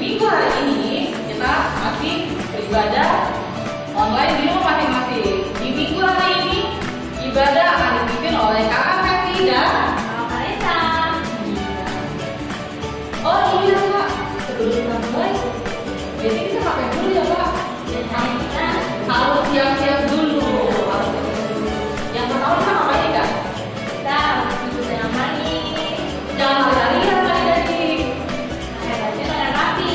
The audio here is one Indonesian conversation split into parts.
minggu hari ini kita masih beribadah online di rumah masing-masing. Di minggu hari ini ibadah akan dipimpin oleh Kakak Fethi dan Kakak Reza. oh iya Kak, sebelum kita mulai, jadi kita pakai dulu ya Kak. Biasanya kita Harus siap-siap dulu. Yang pertama kita ngapain Kak? harus duduk dengan manis. Jangan lari-larian tadi. Pakai baju dengan rapi.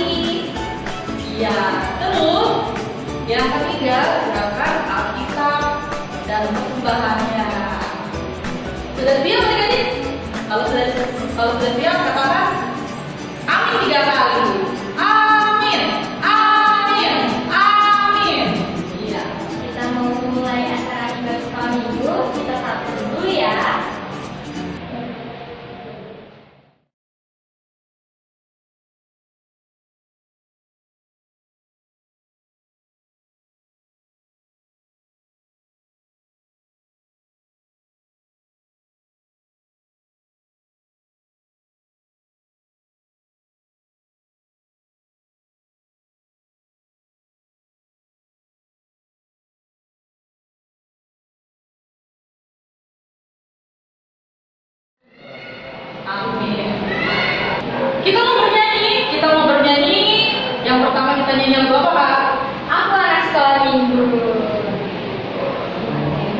Iya, terus yang ketiga siapkan Alkitab dan persembahannya. Sudah siap adik-adik? Kalau sudah siap katakan amin 3 kali. Amin, amin, amin. Iya. Kita mau mulai acara ibadah sekolah minggu. Kita satu dulu ya. Amin. Kita mau bernyanyi. Yang pertama kita nyanyi lagu apa Kak? Aku anak sekolah minggu.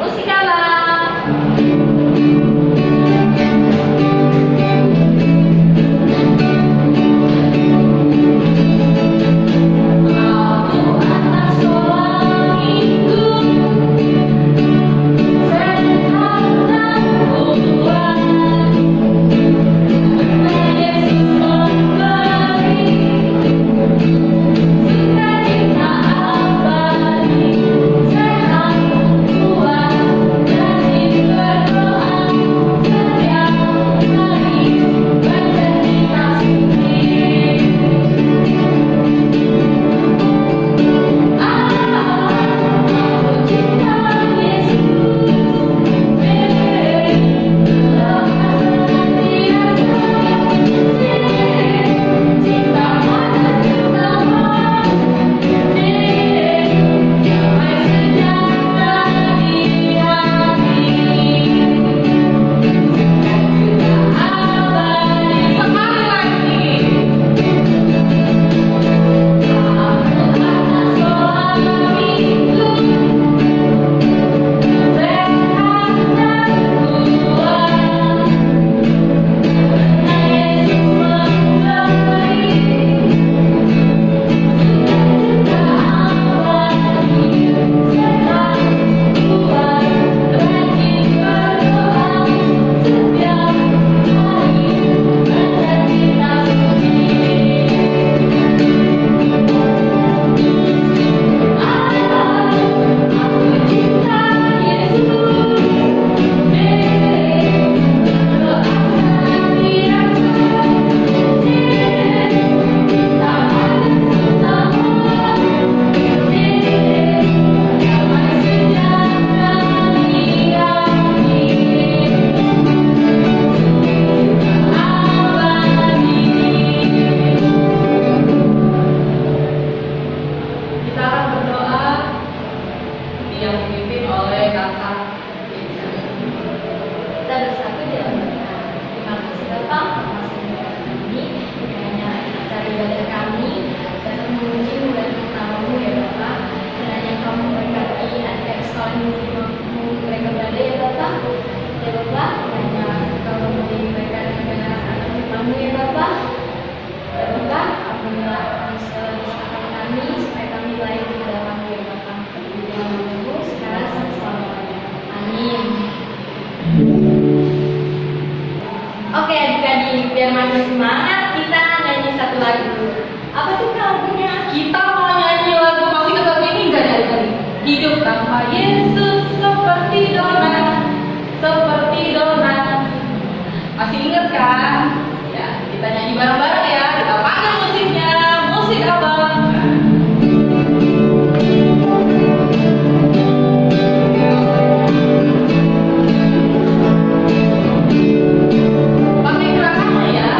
Musik abang. Aku anak sekolah minggu, sehat dan kuat. Yesus memberi sukacita abadi, sehat kuat dan berdoa setiap hari bercerita suci. Aku cinta Yesus, dalam cinta mana sesama, damai sejahtera di hati, sukacita abadi. Sekali lagi. Aku anak sekolah minggu, sehat dan kuat. Karena Yesus memberi sukacita abadi, sehat kuat, rajin berdoa setiap hari bercerita suci. Aku cinta Yesus, berdoa senantiasa, cinta mana sesama, damai sejahtera di hati, sukacita abadi. Kita akan berdoa yang dipimpin oleh Kakak Reza. Kita bersatu dalam doa. Terima kasih Bapak atas pembimbingan kami, kiranya acara ibadah kami dan memuji membantu namamu ya Bapak. Kiranya kamu memberkati adik-adik sekolah minggu mereka berada ya Bapak. Ya Bapak, kiranya kamu memberi mereka dengan anak firman-Mu ya Bapak. Ya Bapak, ampunilah segala dosa kami supaya kami layak di dalam-Mu ya Bapak. Di dalam namamu sekarang sampai selamanya. Amin. Oke adik-adik, biar makin semangat kita nyanyi satu lagu. Apa tuh lagunya? Kita mau nyanyi lagu, masih ingat lagu ini enggak dari hidup tanpa Yesus seperti donat, seperti donat. Masih ingat kan? Ya, kita nyanyi bareng-bareng ya. Kita panggil musiknya, musik abang. Pakai gerakannya ya.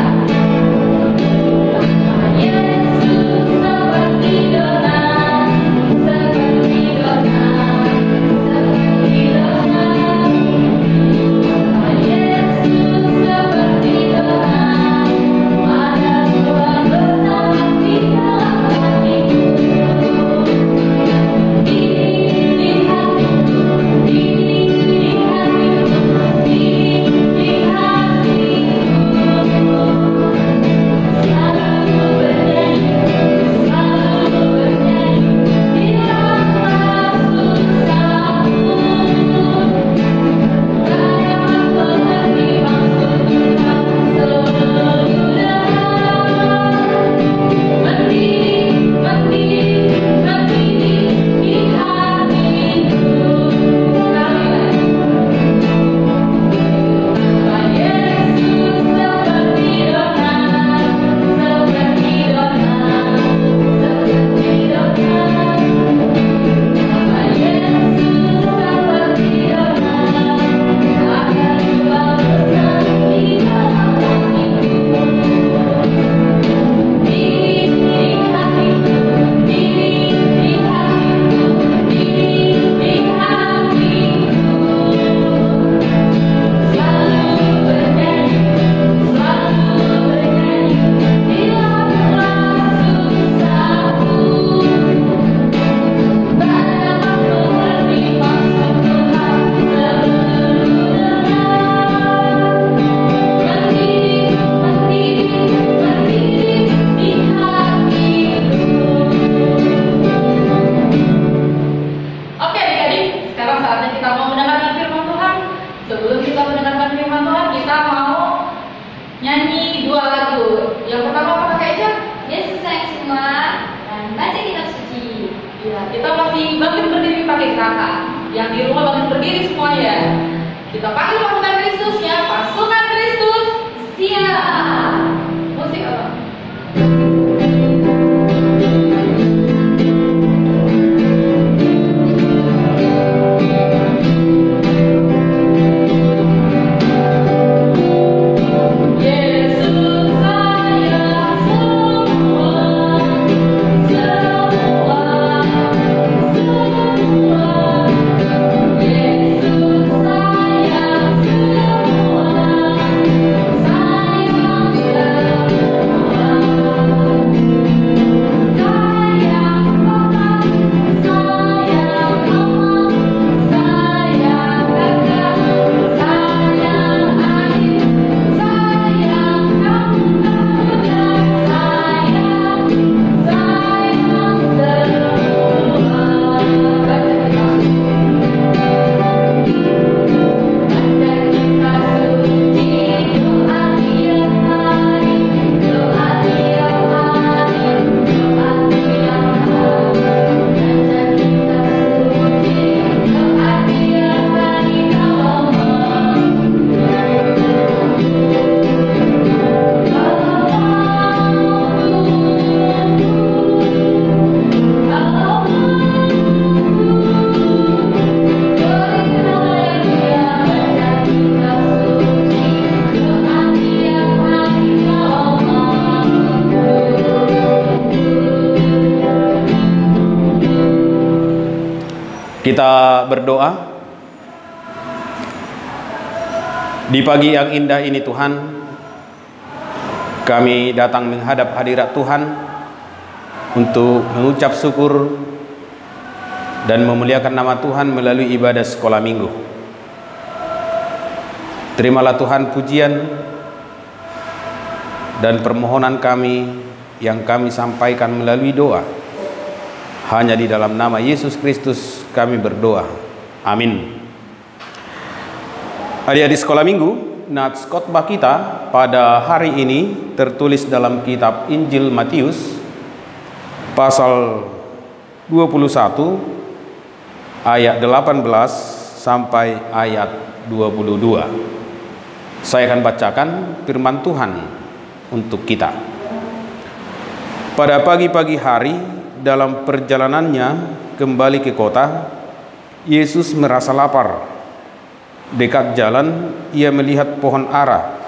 pakai gerakan. Yang di rumah bangun berdiri semua ya. Kita panggil pasukan Kristusnya, pasukan Kristus siap. Musik apa? Kita berdoa. Di pagi yang indah ini Tuhan, kami datang menghadap hadirat Tuhan untuk mengucap syukur dan memuliakan nama Tuhan melalui ibadah sekolah minggu. Terimalah Tuhan pujian dan permohonan kami yang kami sampaikan melalui doa. Hanya di dalam nama Yesus Kristus kami berdoa. Amin. Adik-adik sekolah minggu, nats khotbah kita pada hari ini tertulis dalam kitab Injil Matius pasal 21 ayat 18 sampai ayat 22. Saya akan bacakan firman Tuhan untuk kita. Pada pagi-pagi hari dalam perjalanannya kembali ke kota, Yesus merasa lapar. Dekat jalan, ia melihat pohon ara,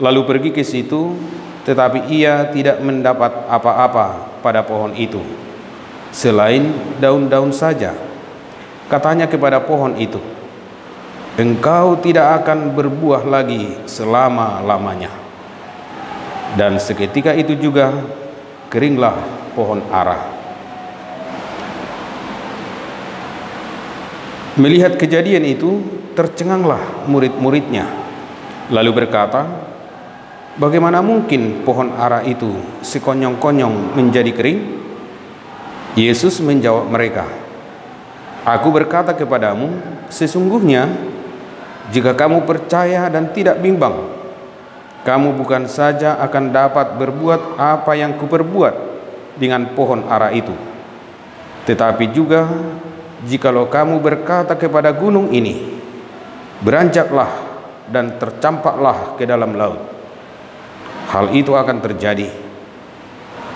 lalu pergi ke situ, tetapi ia tidak mendapat apa-apa pada pohon itu, selain daun-daun saja. Katanya kepada pohon itu, "Engkau tidak akan berbuah lagi selama-lamanya." Dan seketika itu juga keringlah pohon ara. Melihat kejadian itu, tercenganglah murid-muridnya, lalu berkata, "Bagaimana mungkin pohon ara itu sekonyong-konyong menjadi kering?" Yesus menjawab mereka, "Aku berkata kepadamu, sesungguhnya jika kamu percaya dan tidak bimbang, kamu bukan saja akan dapat berbuat apa yang kuperbuat dengan pohon ara itu, tetapi juga jikalau kamu berkata kepada gunung ini, beranjaklah dan tercampaklah ke dalam laut, hal itu akan terjadi.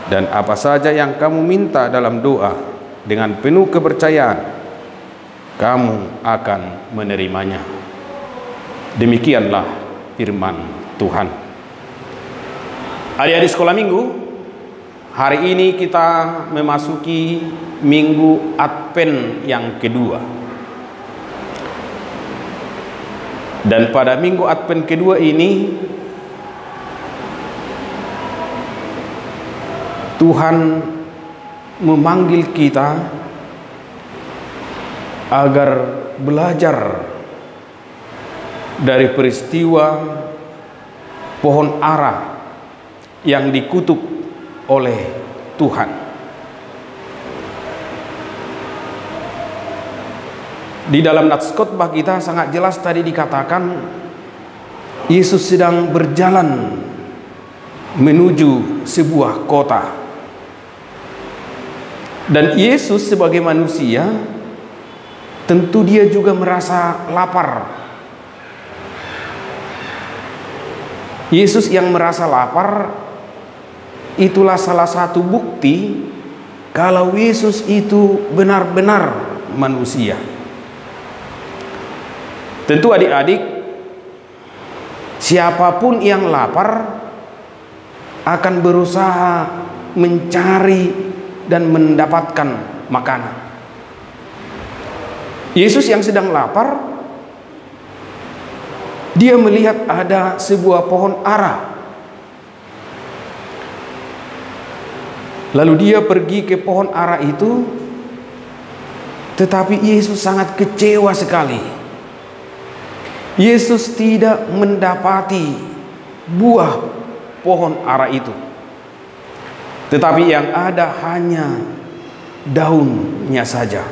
Dan apa saja yang kamu minta dalam doa dengan penuh kepercayaan, kamu akan menerimanya." Demikianlah firman Tuhan. Adik-adik sekolah minggu, hari ini kita memasuki minggu Advent yang kedua. Dan pada minggu Advent kedua ini, Tuhan memanggil kita agar belajar dari peristiwa pohon ara yang dikutuk oleh Tuhan. Di dalam nats khotbah kita sangat jelas tadi dikatakan Yesus sedang berjalan menuju sebuah kota. Dan Yesus sebagai manusia tentu dia juga merasa lapar. Yesus yang merasa lapar, itulah salah satu bukti kalau Yesus itu benar-benar manusia. Tentu adik-adik, siapapun yang lapar akan berusaha mencari dan mendapatkan makanan. Yesus yang sedang lapar, dia melihat ada sebuah pohon ara. Lalu dia pergi ke pohon ara itu, tetapi Yesus sangat kecewa sekali. Yesus tidak mendapati buah pohon ara itu, tetapi yang ada hanya daunnya saja.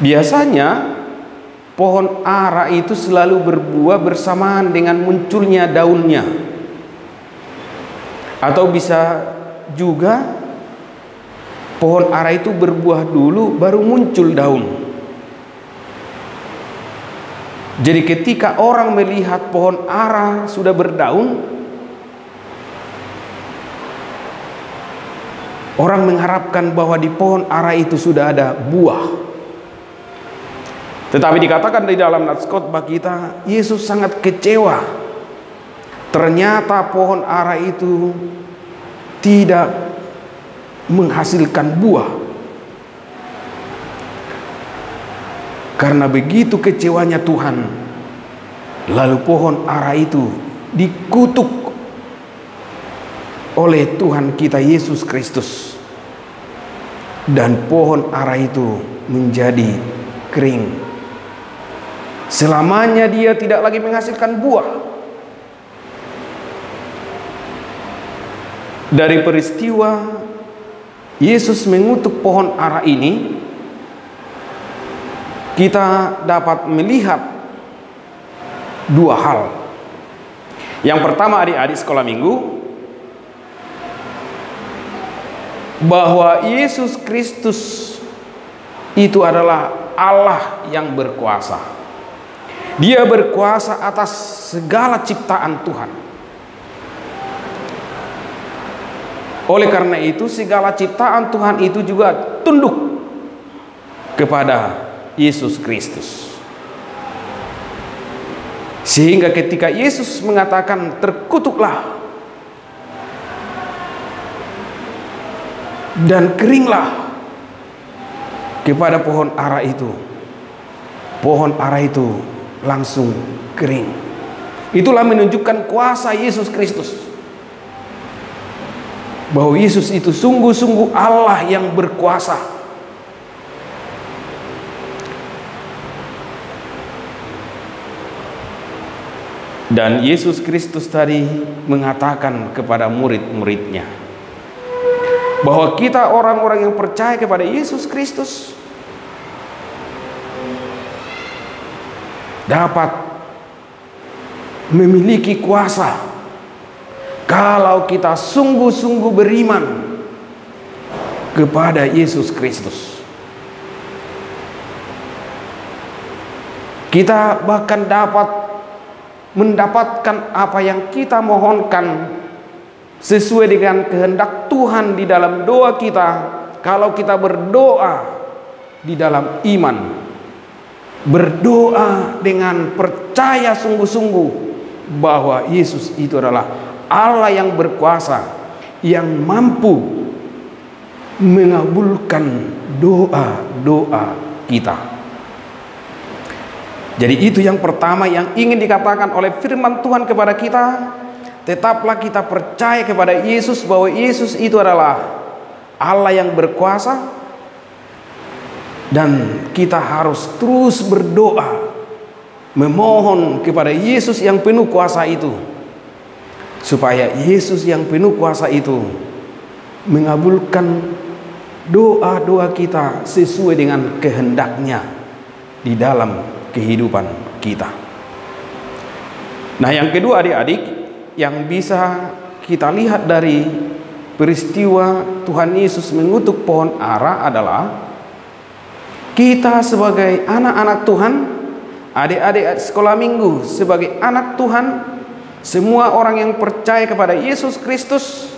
Biasanya pohon ara itu selalu berbuah bersamaan dengan munculnya daunnya, atau bisa juga pohon ara itu berbuah dulu baru muncul daun. Jadi ketika orang melihat pohon ara sudah berdaun, orang mengharapkan bahwa di pohon ara itu sudah ada buah. Tetapi dikatakan di dalam nats khotbah kita, Yesus sangat kecewa. Ternyata pohon ara itu tidak menghasilkan buah. Karena begitu kecewanya Tuhan, lalu pohon ara itu dikutuk oleh Tuhan kita Yesus Kristus, dan pohon ara itu menjadi kering. Selamanya dia tidak lagi menghasilkan buah. Dari peristiwa Yesus mengutuk pohon ara ini, kita dapat melihat dua hal. Yang pertama, adik-adik sekolah minggu, bahwa Yesus Kristus itu adalah Allah yang berkuasa. Dia berkuasa atas segala ciptaan Tuhan. Oleh karena itu, segala ciptaan Tuhan itu juga tunduk kepada Yesus Kristus. Sehingga ketika Yesus mengatakan terkutuklah dan keringlah kepada pohon ara itu, pohon ara itu langsung kering. Itulah menunjukkan kuasa Yesus Kristus, bahwa Yesus itu sungguh-sungguh Allah yang berkuasa. Dan Yesus Kristus tadi mengatakan kepada murid-muridnya bahwa kita orang-orang yang percaya kepada Yesus Kristus dapat memiliki kuasa kalau kita sungguh-sungguh beriman kepada Yesus Kristus. Kita bahkan dapat mendapatkan apa yang kita mohonkan sesuai dengan kehendak Tuhan di dalam doa kita, kalau kita berdoa di dalam iman, berdoa dengan percaya sungguh-sungguh bahwa Yesus itu adalah Allah yang berkuasa, yang mampu mengabulkan doa-doa kita. Jadi itu yang pertama yang ingin dikatakan oleh firman Tuhan kepada kita. Tetaplah kita percaya kepada Yesus, bahwa Yesus itu adalah Allah yang berkuasa, dan kita harus terus berdoa, memohon kepada Yesus yang penuh kuasa itu, supaya Yesus yang penuh kuasa itu mengabulkan doa-doa kita sesuai dengan kehendaknya di dalam kehidupan kita. Nah, yang kedua adik-adik, yang bisa kita lihat dari peristiwa Tuhan Yesus mengutuk pohon ara adalah kita sebagai anak-anak Tuhan, adik-adik sekolah minggu sebagai anak Tuhan, semua orang yang percaya kepada Yesus Kristus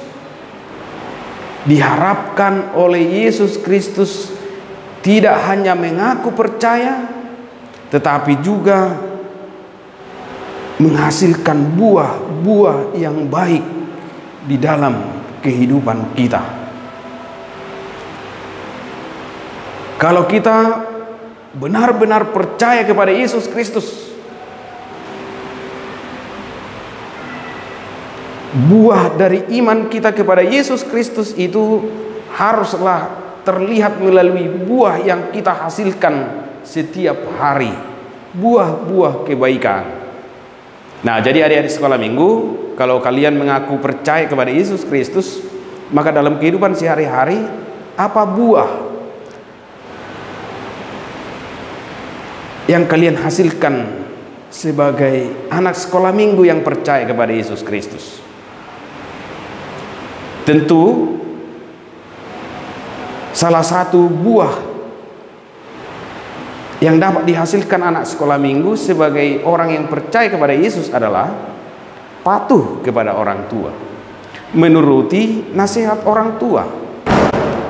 diharapkan oleh Yesus Kristus tidak hanya mengaku percaya, tetapi juga menghasilkan buah-buah yang baik di dalam kehidupan kita. Kalau kita benar-benar percaya kepada Yesus Kristus, buah dari iman kita kepada Yesus Kristus itu haruslah terlihat melalui buah yang kita hasilkan setiap hari, buah-buah kebaikan. Nah, jadi adik-adik sekolah minggu, kalau kalian mengaku percaya kepada Yesus Kristus, maka dalam kehidupan sehari-hari, apa buah yang kalian hasilkan sebagai anak sekolah minggu yang percaya kepada Yesus Kristus? Tentu salah satu buah yang dapat dihasilkan anak sekolah minggu sebagai orang yang percaya kepada Yesus adalah patuh kepada orang tua, menuruti nasihat orang tua,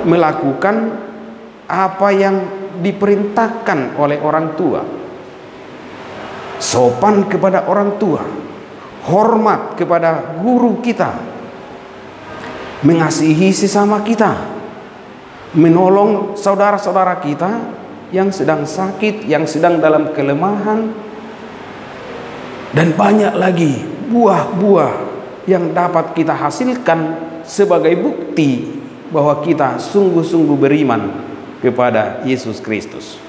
melakukan apa yang diperintahkan oleh orang tua, sopan kepada orang tua, hormat kepada guru kita, mengasihi sesama kita, menolong saudara-saudara kita yang sedang sakit, yang sedang dalam kelemahan, dan banyak lagi buah-buah yang dapat kita hasilkan sebagai bukti bahwa kita sungguh-sungguh beriman kepada Yesus Kristus.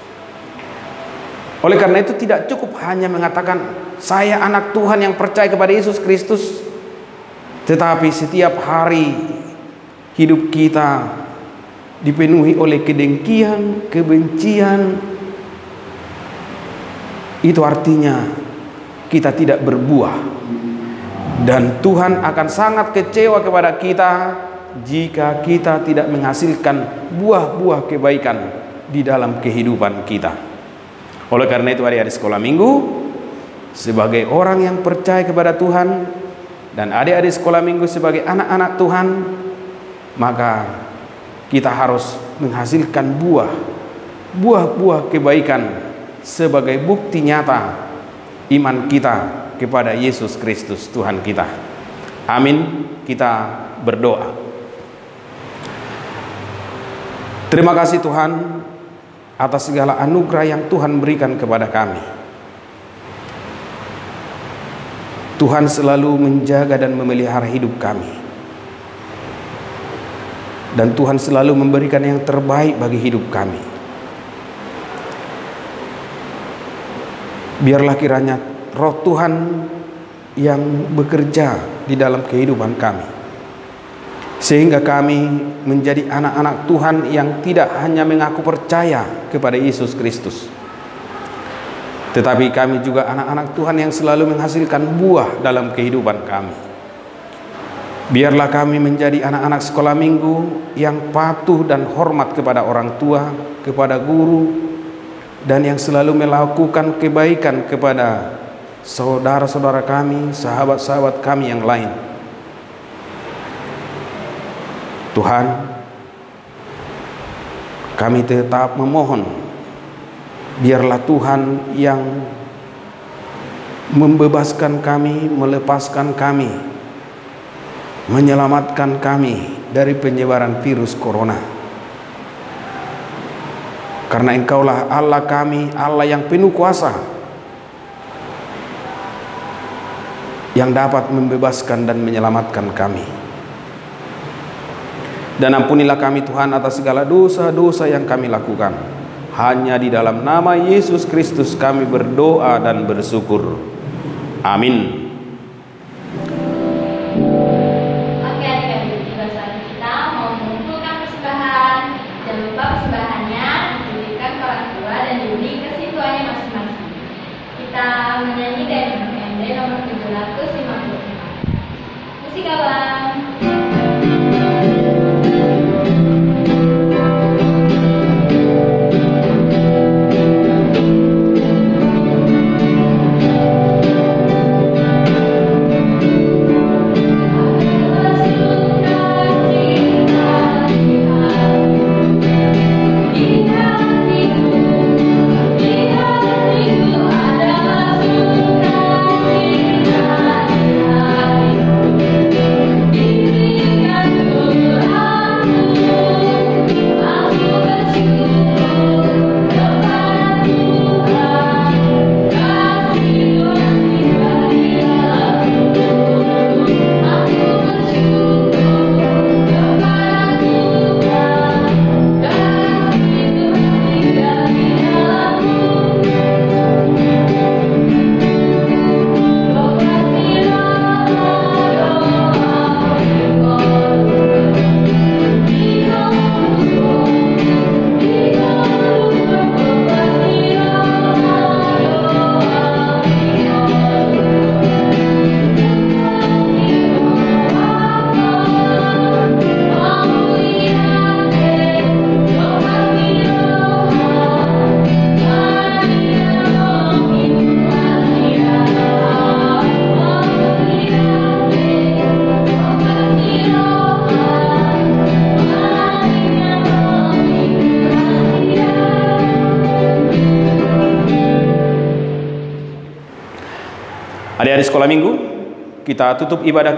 Oleh karena itu tidak cukup hanya mengatakan saya anak Tuhan yang percaya kepada Yesus Kristus, tetapi setiap hari hidup kita dipenuhi oleh kedengkian, kebencian. Itu artinya kita tidak berbuah, dan Tuhan akan sangat kecewa kepada kita jika kita tidak menghasilkan buah-buah kebaikan di dalam kehidupan kita. Oleh karena itu adik-adik sekolah minggu, sebagai orang yang percaya kepada Tuhan dan adik-adik sekolah minggu sebagai anak-anak Tuhan, maka kita harus menghasilkan buah-buah kebaikan sebagai bukti nyata iman kita kepada Yesus Kristus Tuhan kita. Amin. Kita berdoa. Terima kasih Tuhan atas segala anugerah yang Tuhan berikan kepada kami. Tuhan selalu menjaga dan memelihara hidup kami. Dan Tuhan selalu memberikan yang terbaik bagi hidup kami. Biarlah kiranya Roh Tuhan yang bekerja di dalam kehidupan kami, sehingga kami menjadi anak-anak Tuhan yang tidak hanya mengaku percaya kepada Yesus Kristus, tetapi kami juga anak-anak Tuhan yang selalu menghasilkan buah dalam kehidupan kami. Biarlah kami menjadi anak-anak sekolah minggu yang patuh dan hormat kepada orang tua, kepada guru, dan yang selalu melakukan kebaikan kepada saudara-saudara kami, sahabat-sahabat kami yang lain. Tuhan, kami tetap memohon, biarlah Tuhan yang membebaskan kami, melepaskan kami, menyelamatkan kami dari penyebaran virus corona. Karena Engkaulah Allah kami, Allah yang penuh kuasa, yang dapat membebaskan dan menyelamatkan kami. Dan ampunilah kami Tuhan atas segala dosa-dosa yang kami lakukan. Hanya di dalam nama Yesus Kristus kami berdoa dan bersyukur. Amin. Kita menyanyi dari MD nomor 755. Musik kawan. sekolah minggu, kita tutup ibadah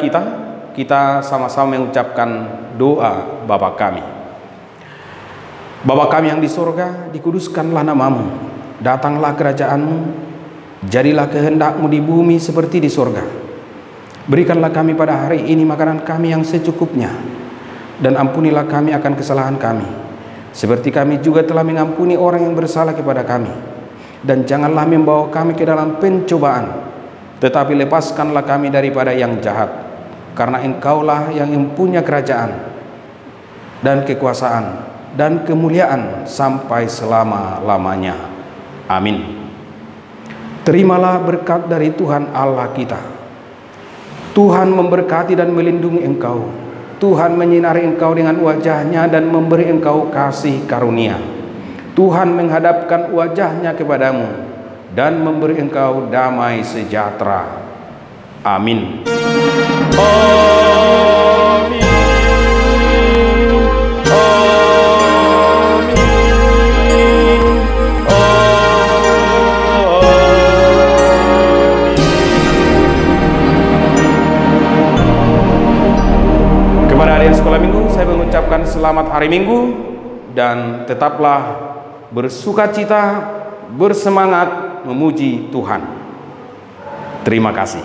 kita sama-sama mengucapkan doa Bapa kami. Bapa kami yang di surga, dikuduskanlah namamu, datanglah kerajaanmu, jadilah kehendakmu di bumi seperti di surga. Berikanlah kami pada hari ini makanan kami yang secukupnya, dan ampunilah kami akan kesalahan kami, seperti kami juga telah mengampuni orang yang bersalah kepada kami. Dan janganlah membawa kami ke dalam pencobaan, tetapi lepaskanlah kami daripada yang jahat, karena Engkaulah yang mempunyai kerajaan dan kekuasaan dan kemuliaan sampai selama-lamanya. Amin. Terimalah berkat dari Tuhan Allah kita. Tuhan memberkati dan melindungi engkau. Tuhan menyinari engkau dengan wajah-Nya dan memberi engkau kasih karunia. Tuhan menghadapkan wajah-Nya kepadamu dan memberi engkau damai sejahtera. Amin. Amin. Amin. Kepada adik sekolah minggu, saya mengucapkan selamat hari Minggu dan tetaplah bersukacita, bersemangat memuji Tuhan. Terima kasih.